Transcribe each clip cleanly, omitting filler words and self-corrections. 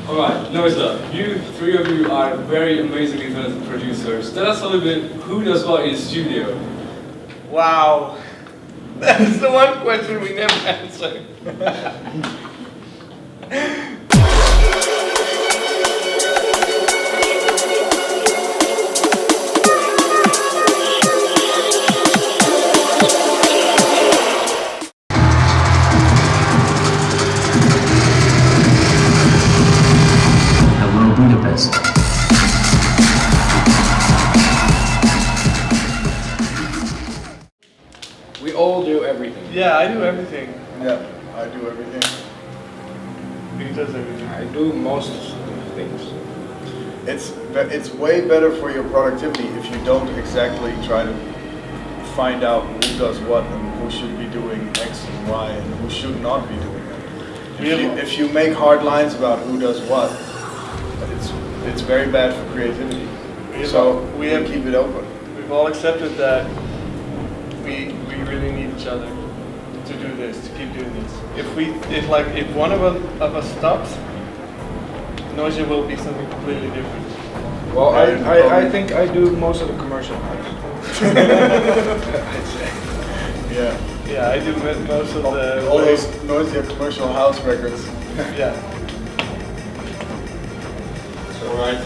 Alright, Noisia, you three of you are very amazingly talented producers. Tell us a little bit who does what in the studio. Wow, that's the one question we never answer. Budapest. We all do everything. Yeah, I do everything. Yeah, I do everything. He does everything. I do most things. It's way better for your productivity if you don't exactly try to find out who does what and who should be doing X and Y and who should not be doing it. If you make hard lines about who does what, it's very bad for creativity. So we have to keep it open. We've all accepted that we really need each other to do this, to keep doing this. If one of us stops, Noisia will be something completely different. Well, I think I do most of the commercial parts. I'd say. Yeah. Yeah, I do most of the... All those Noisia commercial house records. Yeah. Alright,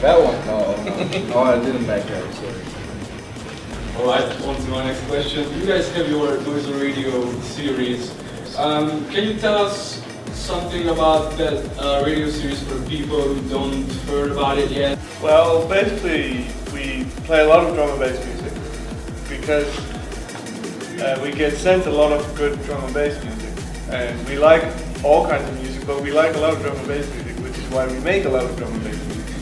That one? No, I didn't back that, sorry. Alright, on to my next question. You guys have your Noisia Radio series. Can you tell us something about that radio series for people who don't heard about it yet? Well, basically, we play a lot of drum and bass music because we get sent a lot of good drum and bass music, and we like all kinds of music, but we like a lot of drum and bass music, which is why we make a lot of drum and bass music.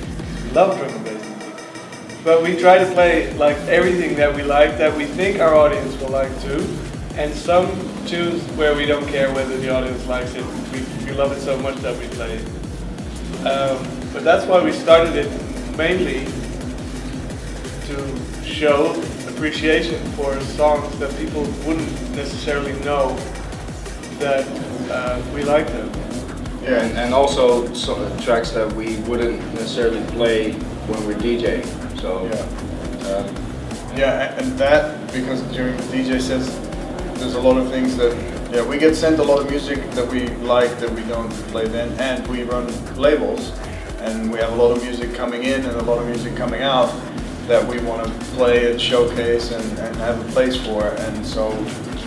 We love drum and bass music, but we try to play like everything that we like, that we think our audience will like too, and some tunes where we don't care whether the audience likes it. We love it so much that we play it. But that's why we started it, mainly to show appreciation for songs that people wouldn't necessarily know that we like them. Yeah, and also tracks that we wouldn't necessarily play when we're DJing. So Yeah, and that, because during the DJ sets, there's a lot of things that, we get sent a lot of music that we like that we don't play then, and we run labels, and we have a lot of music coming in and a lot of music coming out that we want to play and showcase and have a place for, and so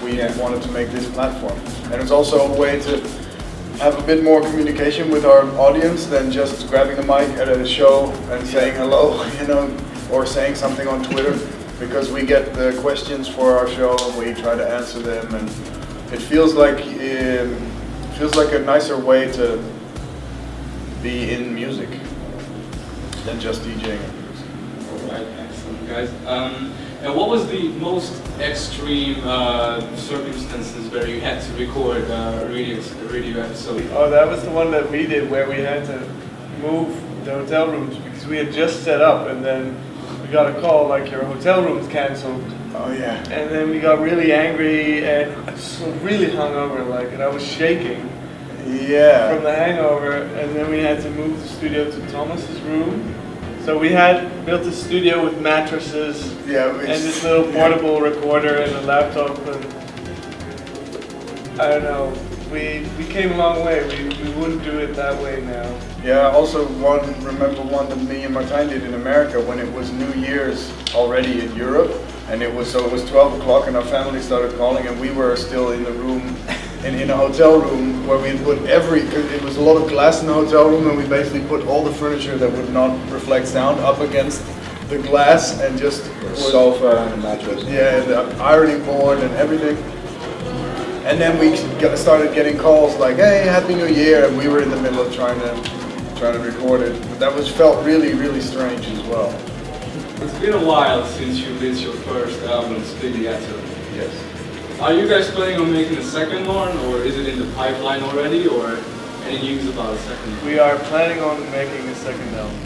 we wanted to make this platform. And it's also a way to have a bit more communication with our audience than just grabbing a mic at a show and saying hello, or saying something on Twitter, because we get the questions for our show and we try to answer them, and it feels like a nicer way to be in music than just DJing. Alright, excellent guys. And what was the most extreme circumstances where you had to record a radio episode? Oh, that was the one that we did where we had to move the hotel rooms because we had just set up, and then we got a call like your hotel room's cancelled. Oh yeah. And then we got really angry and I was really hungover, and I was shaking. Yeah. From the hangover, and then we had to move the studio to Thomas's room. So we had built a studio with mattresses and this little portable recorder and a laptop, and I don't know, we came a long way. We wouldn't do it that way now. Yeah, also remember one that me and Martijn did in America when it was New Year's already in Europe, and it was 12 o'clock and our family started calling, and we were still in the room, in a hotel room where we had put it was a lot of glass in the hotel room, and we basically put all the furniture that would not reflect sound up against the glass, and just the sofa and the mattress. Yeah, the ironing board and everything. And then we started getting calls like, "Hey, Happy New Year," and we were in the middle of trying to record it. But that felt really, really strange as well. It's been a while since you released your first album, Split the Atom. Yes. Are you guys planning on making a second one, or is it in the pipeline already, or any news about a second one? We are planning on making a second album.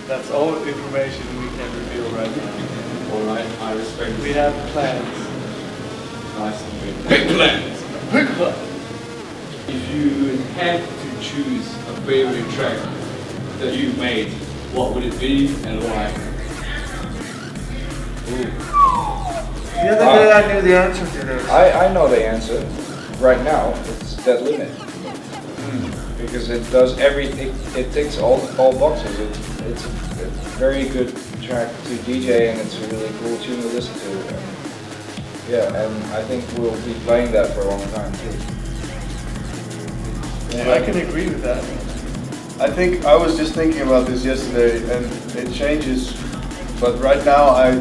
That's all information we can reveal right now. Alright, I respect it. We have plans. Nice and big plans. Big plans. If you had to choose a favorite track that you've made, what would it be and why? The other day I knew the answer to this. I know the answer. Right now, it's Dead Limit. Because it does everything, it ticks all boxes. It's a very good track to DJ and it's a really cool tune to listen to. And yeah, and I think we'll be playing that for a long time too. Yeah, I can agree with that. I think I was just thinking about this yesterday, and it changes. But right now, I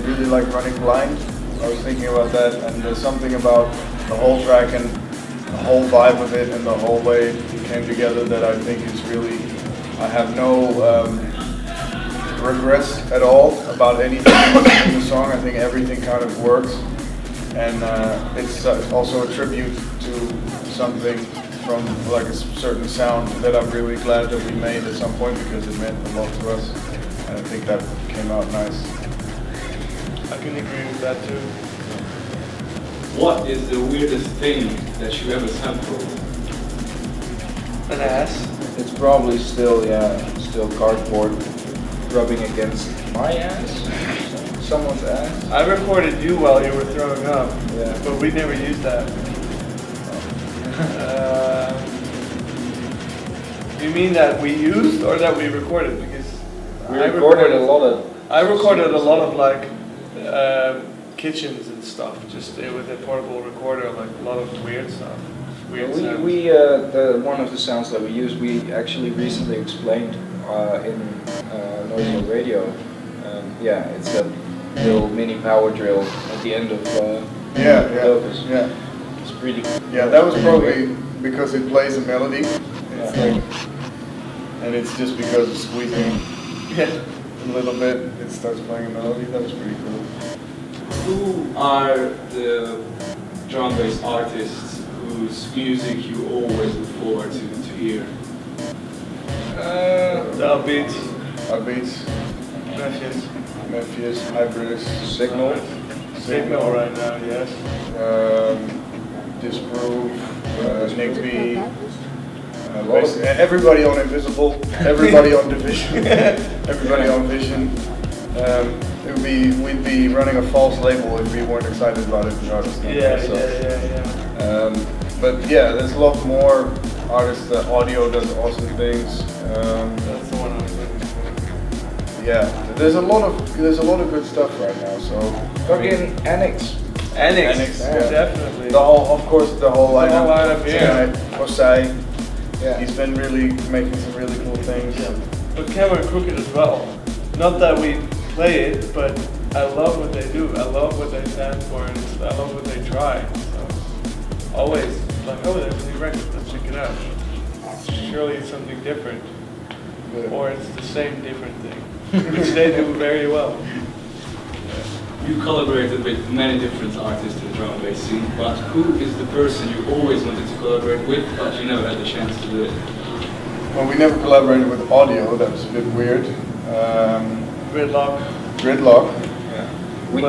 really like Running Blind. I was thinking about that, and there's something about the whole track and the whole vibe of it and the whole way it came together that I think is really. I have no regrets at all about anything in the song. I think everything kind of works, and it's also a tribute to something from like a certain sound that I'm really glad that we made at some point because it meant a lot to us, and I think that came out nice. I can agree with that too. What is the weirdest thing that you ever sampled? An ass. It's probably still cardboard rubbing against my ass, someone's ass. I recorded you while you were throwing up, Yeah. but we never used that. You mean that we used or that we recorded? Because We recorded a lot of. I recorded a lot of like kitchens and stuff, just with a portable recorder, like a lot of weird stuff. Weird sounds. One of the sounds that we used, we actually recently explained in Noisia radio. Yeah, it's a little mini power drill at the end of Yeah. It's pretty. Yeah, that was probably because it plays a melody. It's like, and it's just because of squeezing a little bit, it starts playing a melody. That was pretty cool. Who are the drum bass artists whose music you always look forward to hear? The beats. Our beats, Memphis, Hybris, Signal. Signal right now, yes. Disprove, Nick B, everybody on Invisible, everybody on Division, everybody on Vision. We'd be running a false label if we weren't excited about it. But yeah, there's a lot more artists. The audio does awesome things. That's the one I was looking for. Yeah, there's a lot of good stuff right now. So Fucking Annex. Annex, yeah. definitely. the whole lineup. Yeah. Osai, Yeah. he's been really making some really cool things. But Camera Crooked as well. Not that we play it, but I love what they do. I love what they stand for, and I love what they try. So always like, oh, there's a new record. Let's check it out. Surely it's something different, or it's the same different thing, which they do very well. You collaborated with many different artists in the drum and bass scene, but who is the person you always wanted to collaborate with, but you never had the chance to do it? Well, we never collaborated with audio. That was a bit weird. Gridlock. Gridlock. We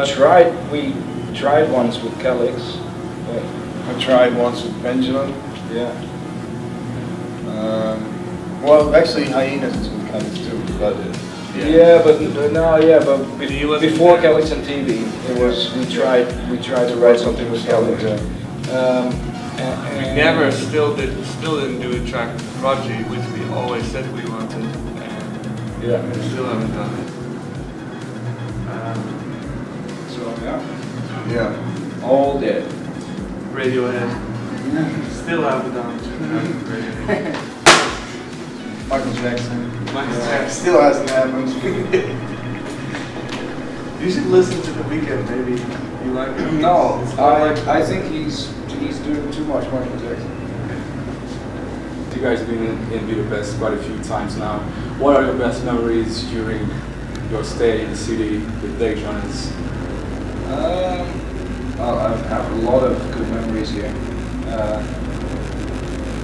tried once with Calyx. I tried once with Pendulum. Yeah. Well, actually, Hyenas is with Calyx too, but before Calyx and TV, it was we tried to write something with Calyx. We still didn't do a track with Prodigy, which we always said we wanted, and we still haven't done it. yeah. All dead. Radiohead. Still haven't done it. Michael Jackson. Still hasn't happened. You should listen to The Weeknd, maybe you like it. No, I think he's doing too much Michael Jackson. You guys have been in Budapest quite a few times now. What are your best memories during your stay in the city with Bladerunnaz? I have a lot of good memories here.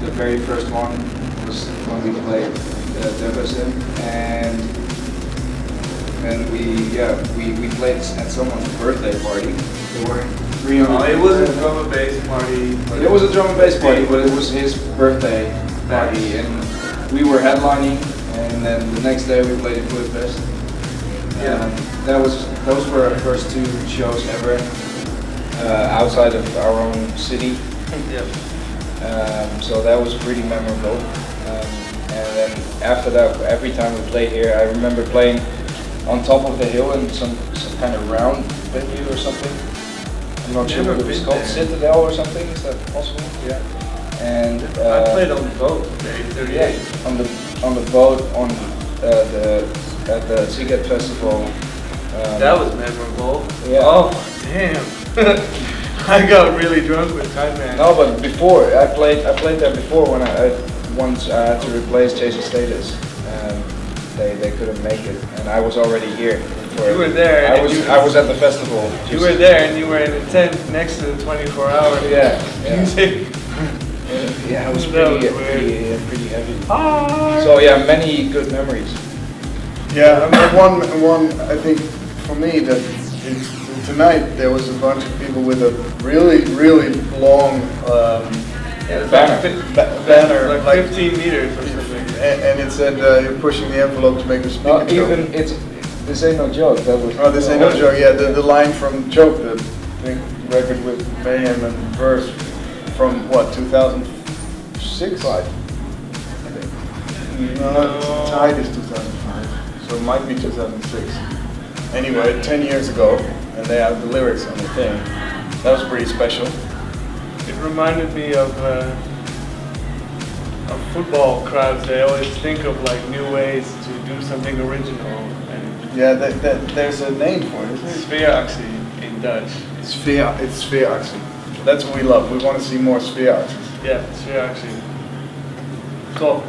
The very first one was when we played Devasin, and we played at someone's birthday party. They were No, it wasn't a drum and bass party. It was a drum and bass party, but it was his birthday party, and we were headlining, and then the next day we played at Budapest. Those were our first 2 shows ever outside of our own city. Yep. So that was pretty memorable. And then after that, every time we played here, I remember playing on top of the hill in some kind of round venue or something. I'm not sure what it was called, Citadel or something. Is that possible? Yeah. And I played on the boat. yeah, on the boat at the Ziget Festival. That was memorable. Yeah. Oh damn! I got really drunk with Cameraman. No, but before I played there before when once I had to replace Jason Status. They couldn't make it, and I was already here. You were there. I was at the festival. You were there, and you were in a tent next to the 24-hour music. Yeah, it was That pretty heavy. So yeah, many good memories. Yeah, I mean, one I think for me that tonight there was a bunch of people with a really long banner, like 15 meters or something. and it said you're pushing the envelope to make a speaker joke. This ain't no joke. That was. Oh, this ain't no joke. Yeah, the line from Joke, the big record with Mayhem and Verse from what 2006? I think. No, Tide is 2005, so it might be 2006. Anyway, 10 years ago, and they have the lyrics on the thing. That was pretty special. It reminded me of football crowds. They always think of like new ways to do something original. And Yeah, there's a name for it, isn't it? Sfeeractie in Dutch. It's Sfeeractie. That's what we love. We want to see more Sfeeracties. Yeah, Sfeeractie. Top.